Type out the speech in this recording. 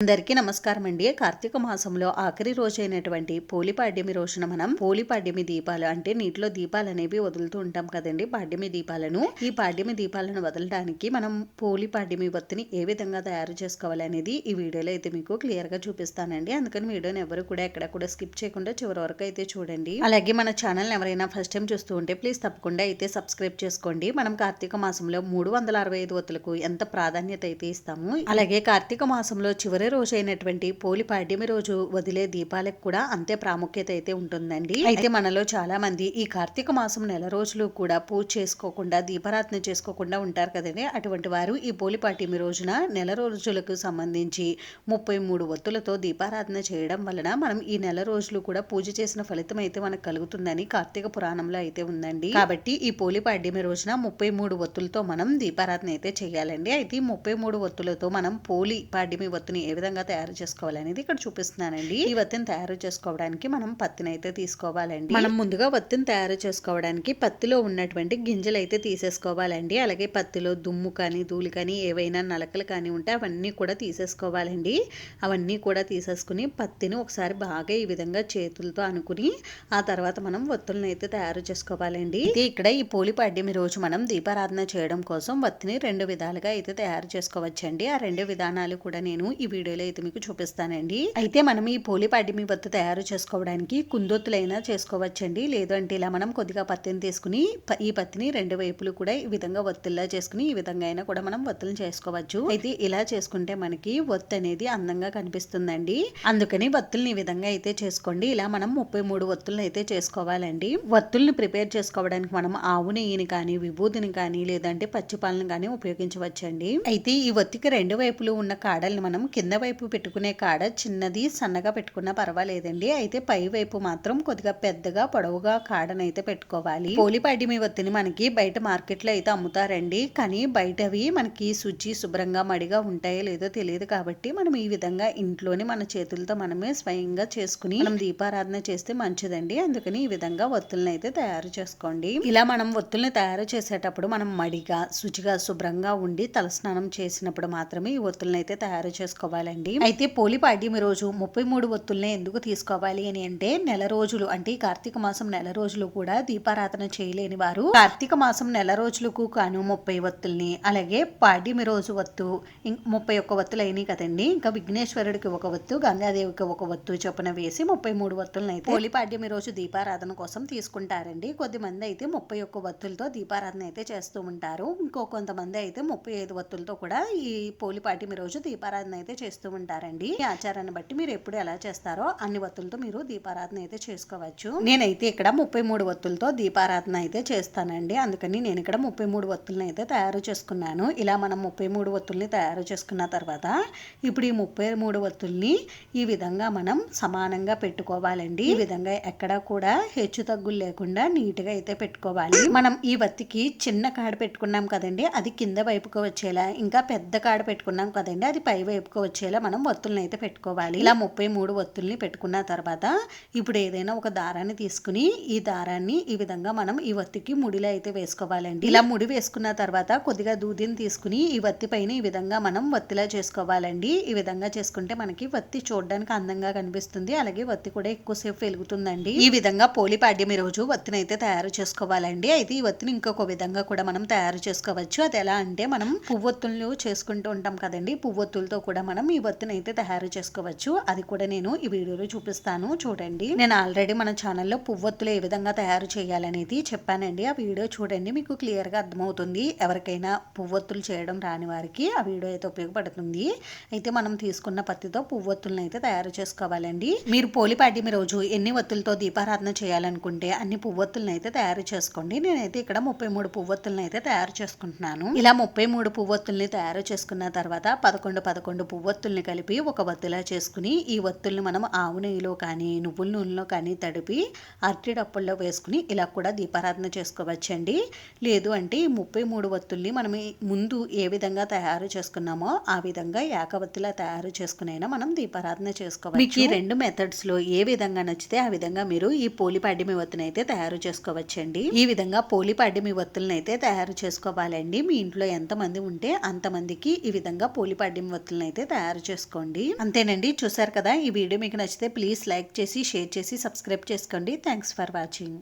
అందరికీ నమస్కారం అండి. కార్తీక మాసంలో ఆఖరి రోజైనటువంటి పోలిపాడ్యమి రోజున మనం పోలిపాడ్యమి దీపాలు అంటే నీటిలో దీపాలు అనేవి వదులుతూ ఉంటాం కదండి, పాడ్యమి దీపాలను. ఈ పాడ్యమి దీపాలను వదలడానికి మనం పోలిపాడ్యమి వత్తిని ఏ విధంగా తయారు చేసుకోవాలి అనేది ఈ వీడియోలో అయితే మీకు క్లియర్ గా చూపిస్తానండి. అందుకని వీడియోని ఎవరు కూడా ఎక్కడ కూడా స్కిప్ చేయకుండా చివరి వరకు అయితే చూడండి. అలాగే మన ఛానల్ ఎవరైనా ఫస్ట్ టైం చూస్తూ ఉంటే ప్లీజ్ తప్పకుండా అయితే సబ్స్క్రైబ్ చేసుకోండి. మనం కార్తీక మాసంలో 365 వత్తులకు ఎంత ప్రాధాన్యత అయితే ఇస్తాము. అలాగే కార్తీక మాసంలో చివరి రోజైనటువంటి పోలిపాడ్యమి రోజు వదిలే దీపాలకు కూడా అంతే ప్రాముఖ్యత అయితే ఉంటుందండి. అయితే మనలో చాలా మంది ఈ కార్తీక మాసం నెల రోజులు కూడా పూజ చేసుకోకుండా దీపారాధన చేసుకోకుండా ఉంటారు కదండి. అటువంటి వారు ఈ పోలిపాడ్యమి రోజున నెల రోజులకు సంబంధించి 33 వత్తులతో దీపారాధన చేయడం వలన మనం ఈ నెల రోజులు కూడా పూజ చేసిన ఫలితం అయితే మనకు కలుగుతుందని కార్తీక పురాణంలో అయితే ఉందండి. కాబట్టి ఈ పోలిపాడ్యమి రోజున 33 వత్తులతో మనం దీపారాధన అయితే చేయాలండి. అయితే 33 వత్తులతో మనం పోలిపాడ్యమి వత్తుని ఏ విధంగా తయారు చేసుకోవాలనేది ఇక్కడ చూపిస్తున్నానండి. ఈ వత్తిని తయారు చేసుకోవడానికి మనం పత్తిని అయితే తీసుకోవాలండి. మనం ముందుగా వత్తిని తయారు చేసుకోవడానికి పత్తిలో ఉన్నటువంటి గింజలు అయితే తీసేసుకోవాలండి. అలాగే పత్తిలో దుమ్ము కానీ ధూళి కానీ ఏవైనా నలకలు కానీ ఉంటే అవన్నీ కూడా తీసేసుకోవాలండి. అవన్నీ కూడా తీసేసుకుని పత్తిని ఒకసారి బాగా ఈ విధంగా చేతులతో అనుకుని ఆ తర్వాత మనం వత్తులను అయితే తయారు చేసుకోవాలండి. ఇక్కడ ఈ పోలిపాడ్యమి రోజు మనం దీపారాధన చేయడం కోసం వత్తిని 2 విధాలుగా అయితే తయారు చేసుకోవచ్చండి. ఆ 2 విధానాలు కూడా నేను ఈ వీడియోలో అయితే మీకు చూపిస్తానండి. అయితే మనం ఈ పోలిపాడ్యమి వత్తు తయారు చేసుకోవడానికి కుందొత్తులైనా చేసుకోవచ్చండి. లేదు అంటే ఇలా మనం కొద్దిగా పత్తిని తీసుకుని ఈ పత్తిని 2 వైపులు కూడా ఈ విధంగా వత్తుల్లా చేసుకుని ఈ విధంగా అయినా కూడా మనం వత్తులను చేసుకోవచ్చు. అయితే ఇలా చేసుకుంటే మనకి వత్తు అనేది అందంగా కనిపిస్తుందండి. అందుకని వత్తుల్ని ఈ విధంగా అయితే చేసుకోండి. ఇలా మనం 33 వత్తులను అయితే చేసుకోవాలండి. వత్తుల్ని ప్రిపేర్ చేసుకోవడానికి మనం ఆవు నెయ్యిని కానీ విభూతిని కానీ లేదంటే పచ్చిపాలను కానీ ఉపయోగించవచ్చండి. అయితే ఈ వత్తికి 2 వైపులు ఉన్న కాడల్ని మనం కింద వైపు పెట్టుకునే కాడ చిన్నది సన్నగా పెట్టుకున్నా పర్వాలేదండి. అయితే పై వైపు మాత్రం కొద్దిగా పెద్దగా పొడవుగా కాడనైతే పెట్టుకోవాలి. పోలిపాడ్యమి వత్తిని మనకి బయట మార్కెట్లో అయితే అమ్ముతారండి. కానీ బయటవి మనకి శుచి శుభ్రంగా మడిగా ఉంటాయో లేదో తెలియదు. కాబట్టి మనం ఈ విధంగా ఇంట్లోనే మన చేతులతో మనమే స్వయంగా చేసుకుని మనం దీపారాధన చేస్తే మంచిదండి. అందుకని ఈ విధంగా వత్తులను అయితే తయారు చేసుకోండి. ఇలా మనం వత్తుల్ని తయారు చేసేటప్పుడు మనం మడిగా శుచిగా శుభ్రంగా ఉండి తలస్నానం చేసినప్పుడు మాత్రమే ఈ వత్తులను అయితే తయారు చేసుకోవాలండి. అయితే పోలిపాడ్యమి రోజు 33 వత్తుల్ని ఎందుకు తీసుకోవాలి అని అంటే నెల రోజులు అంటే కార్తీక మాసం నెల రోజులు కూడా దీపారాధన చేయలేని వారు కార్తీక మాసం నెల రోజులకు కాను 30 వత్తుల్ని అలాగే పాడ్యమి రోజు వత్తు 31 వత్తులు అయినాయి కదండి. ఇంకా విఘ్నేశ్వరుడికి 1 వత్తు గంగాదేవికి 1 వత్తు చొప్పున వేసి 33 వత్తులను అయితే పోలిపాడ్యమి రోజు దీపారాధన కోసం తీసుకుంటారండి. కొద్దిమంది అయితే 31 వత్తులతో దీపారాధన అయితే చేస్తూ ఉంటారు. ఇంకో కొంతమంది అయితే 35 వత్తులతో కూడా ఈ పోలిపాడ్యమి రోజు దీపారాధన అయితే చేస్తూ ఉంటారండి. ఈ ఆచారాన్ని బట్టి మీరు ఎప్పుడు ఎలా చేస్తారో అన్ని వత్తులతో మీరు దీపారాధన అయితే చేసుకోవచ్చు. నేనైతే ఇక్కడ 33 వత్తులతో దీపారాధన అయితే చేస్తానండి. అందుకని నేను ఇక్కడ 33 వత్తులను అయితే తయారు చేసుకున్నాను. ఇలా మనం 33 వత్తుల్ని తయారు చేసుకున్న తర్వాత ఇప్పుడు ఈ 33 వత్తుల్ని ఈ విధంగా మనం సమానంగా పెట్టుకోవాలండి. ఈ విధంగా ఎక్కడా కూడా హెచ్చు తగ్గులు లేకుండా నీట్ గా అయితే పెట్టుకోవాలి. మనం ఈ వత్తికి చిన్న కాడ పెట్టుకున్నాం కదండి, అది కింద వైపుకు వచ్చేలా, ఇంకా పెద్ద కాడ పెట్టుకున్నాం కదండి అది పై వైపుకు వచ్చేలా మనం వత్తుల్ని అయితే పెట్టుకోవాలి. ఇలా 33 వత్తుల్ని పెట్టుకున్న తర్వాత ఇప్పుడు ఏదైనా ఒక దారాన్ని తీసుకుని ఈ దారాన్ని ఈ విధంగా మనం ఈ వత్తికి ముడిలో అయితే వేసుకోవాలండి. ఇలా ముడి వేసుకున్న తర్వాత కొద్దిగా దూదిని తీసుకుని ఈ వత్తి పైన ఈ విధంగా మనం వత్తిలా చేసుకోవాలండి. ఈ విధంగా చేసుకుంటే మనకి వత్తి చూడడానికి అందంగా కనిపిస్తుంది. అలాగే వత్తి కూడా ఎక్కువసేపు వెలుగుతుందండి. ఈ విధంగా పోలిపాడ్యమి రోజు వత్తిని అయితే తయారు చేసుకోవాలండి. అయితే ఈ వత్తిని ఇంకొక విధంగా కూడా మనం తయారు చేసుకోవచ్చు. అది ఎలా అంటే మనం పువ్వొత్తులు చేసుకుంటూ ఉంటాం కదండి, పువ్వొత్తులతో కూడా మనం ఈ వత్తిని అయితే తయారు చేసుకోవచ్చు. అది కూడా నేను ఈ వీడియోలో చూపిస్తాను చూడండి. నేను ఆల్రెడీ మన ఛానల్లో పువ్వొత్తులు ఏ విధంగా తయారు చేయాలనేది చెప్పానండి. ఆ వీడియో చూడండి, మీకు క్లియర్ గా అర్థమవుతుంది. ఎవరికైనా పువ్వొత్తులు చేయడం రాని వారికి ఆ వీడియో అయితే ఉపయోగపడుతుంది. అయితే మనం తీసుకున్న పత్తితో పువ్వొత్తులను అయితే తయారు చేసుకోవాలండి. మీరు పోలిపాడ్యమి రోజు ఎన్ని వత్తులతో దీపారాధన చేయాలనుకుంటే అన్ని పువ్వొత్తులను అయితే తయారు చేసుకోండి. నేనైతే ఇక్కడ 33 పువ్వొత్తులను అయితే తయారు చేసుకుంటున్నాను. ఇలా 33 పువ్వొత్తుల్ని తయారు చేసుకున్న తర్వాత 11 పువ్వొత్తుల్ని కలిపి ఒక వత్తులా చేసుకుని ఈ వత్తుల్ని మనం ఆవు నెయ్యిలో కానీ నువ్వుల నూనెలో కానీ తడిపి అరటి డప్పుల్లో వేసుకుని ఇలా కూడా దీపారాధన చేసుకోవచ్చండి. లేదు అంటే ఈ 33 వత్తుల్ని మనం ముందు ఏ విధంగా తయారు చేసుకున్నామో ఆ విధంగా ఏకవత్తిలా తయారు చేసుకునైనా మనం దీపారాధన చేసుకోవచ్చు. మీకు ఈ 2 మెథడ్స్ లో ఏ విధంగా నచ్చితే ఆ విధంగా మీరు ఈ పోలిపాడ్యమి వత్తుని అయితే తయారు చేసుకోవచ్చండి. ఈ విధంగా పోలిపాడ్యమి వత్తులను అయితే తయారు చేసుకోవాలండి. మీ ఇంట్లో ఎంతమంది ఉంటే అంతమందికి ఈ విధంగా పోలిపాడ్యమి వత్తులను అయితే తయారు తయారు చేసుకోండి. అంతేనండి, చూసారు కదా. ఈ వీడియో మీకు నచ్చితే ప్లీజ్ లైక్ చేసి, షేర్ చేసి, సబ్స్క్రైబ్ చేసుకోండి. Thanks for watching.